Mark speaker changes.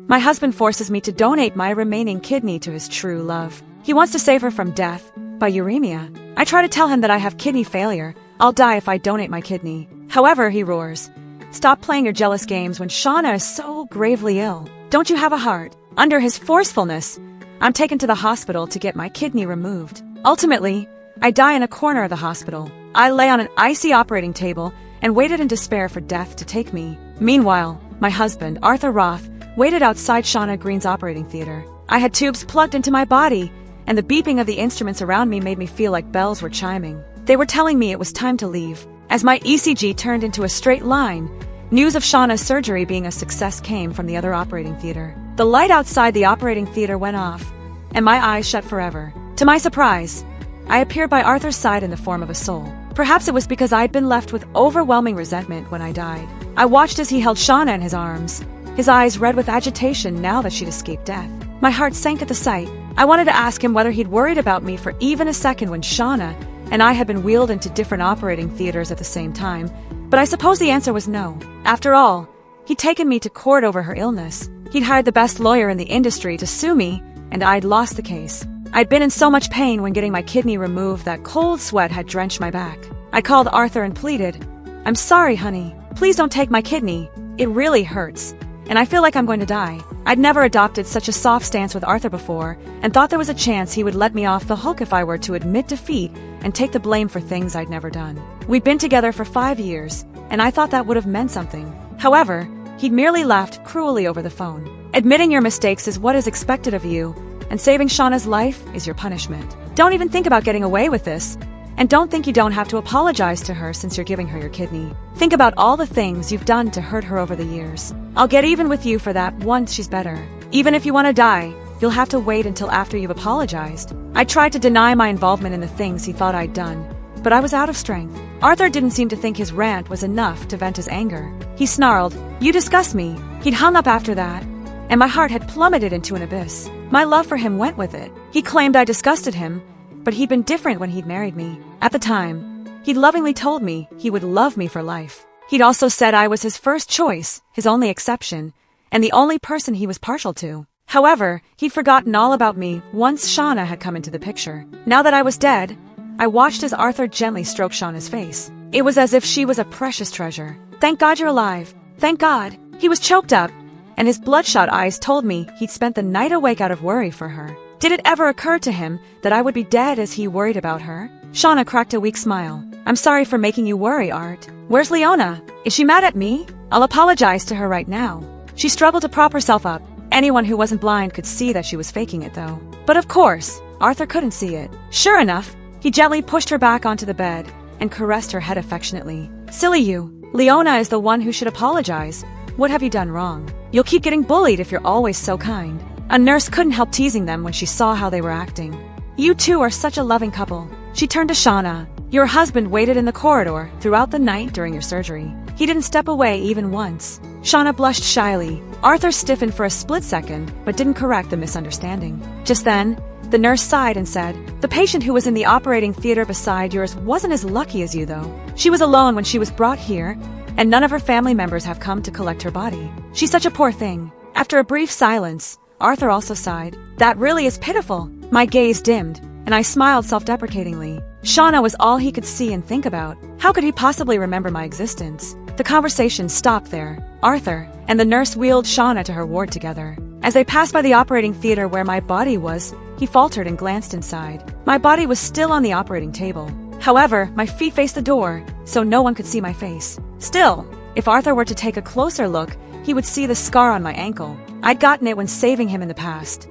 Speaker 1: My husband forces me to donate my remaining kidney to his true love. He wants to save her from death by uremia. I try to tell him that I have kidney failure. I'll die if I donate my kidney. However, he roars, "Stop playing your jealous games when Shauna is so gravely ill. Don't you have a heart?" Under his forcefulness, I'm taken to the hospital to get my kidney removed. Ultimately, I die in a corner of the hospital. I lay on an icy operating table and waited in despair for death to take me. Meanwhile, my husband, Arthur Roth, waited outside Shauna Green's operating theater. I had tubes plugged into my body, and the beeping of the instruments around me made me feel like bells were chiming. They were telling me it was time to leave. As my ECG turned into a straight line, news of Shauna's surgery being a success came from the other operating theater. The light outside the operating theater went off, and my eyes shut forever. To my surprise, I appeared by Arthur's side in the form of a soul. Perhaps it was because I'd been left with overwhelming resentment when I died. I watched as he held Shauna in his arms, his eyes red with agitation now that she'd escaped death. My heart sank at the sight. I wanted to ask him whether he'd worried about me for even a second when Shauna and I had been wheeled into different operating theaters at the same time, but I suppose the answer was no. After all, he'd taken me to court over her illness. He'd hired the best lawyer in the industry to sue me, and I'd lost the case. I'd been in so much pain when getting my kidney removed that cold sweat had drenched my back. I called Arthur and pleaded, "I'm sorry, honey. Please don't take my kidney. It really hurts, and I feel like I'm going to die." I'd never adopted such a soft stance with Arthur before, and thought there was a chance he would let me off the hook if I were to admit defeat and take the blame for things I'd never done. We'd been together for 5 years, and I thought that would have meant something. However, he'd merely laughed cruelly over the phone. "Admitting your mistakes is what is expected of you, and saving Shauna's life is your punishment. Don't even think about getting away with this, and don't think you don't have to apologize to her since you're giving her your kidney. Think about all the things you've done to hurt her over the years. I'll get even with you for that once she's better. Even if you want to die, you'll have to wait until after you've apologized." I tried to deny my involvement in the things he thought I'd done, but I was out of strength. Arthur didn't seem to think his rant was enough to vent his anger. He snarled, "You disgust me." He'd hung up after that, and my heart had plummeted into an abyss. My love for him went with it. He claimed I disgusted him, but he'd been different when he'd married me. At the time, he'd lovingly told me he would love me for life. He'd also said I was his first choice, his only exception, and the only person he was partial to. However, he'd forgotten all about me once Shauna had come into the picture. Now that I was dead, I watched as Arthur gently stroked Shauna's face. It was as if she was a precious treasure. "Thank God you're alive. Thank God." He was choked up, and his bloodshot eyes told me he'd spent the night awake out of worry for her. Did it ever occur to him that I would be dead as he worried about her? Shauna cracked a weak smile. "I'm sorry for making you worry, Art. Where's Leona? Is she mad at me? I'll apologize to her right now." She struggled to prop herself up. Anyone who wasn't blind could see that she was faking it, though. But of course, Arthur couldn't see it. Sure enough, he gently pushed her back onto the bed and caressed her head affectionately. "Silly you. Leona is the one who should apologize. What have you done wrong? You'll keep getting bullied if you're always so kind." A nurse couldn't help teasing them when she saw how they were acting. "You two are such a loving couple." She turned to Shauna. "Your husband waited in the corridor throughout the night during your surgery. He didn't step away even once." Shauna blushed shyly. Arthur stiffened for a split second, but didn't correct the misunderstanding. Just then, the nurse sighed and said, "The patient who was in the operating theater beside yours wasn't as lucky as you, though. She was alone when she was brought here, and none of her family members have come to collect her body. She's such a poor thing." After a brief silence, Arthur also sighed. "That really is pitiful." My gaze dimmed, and I smiled self-deprecatingly. Shauna was all he could see and think about. How could he possibly remember my existence? The conversation stopped there. Arthur and the nurse wheeled Shauna to her ward together. As they passed by the operating theater where my body was, he faltered and glanced inside. My body was still on the operating table. However, my feet faced the door, so no one could see my face. Still, if Arthur were to take a closer look, he would see the scar on my ankle. I'd gotten it when saving him in the past.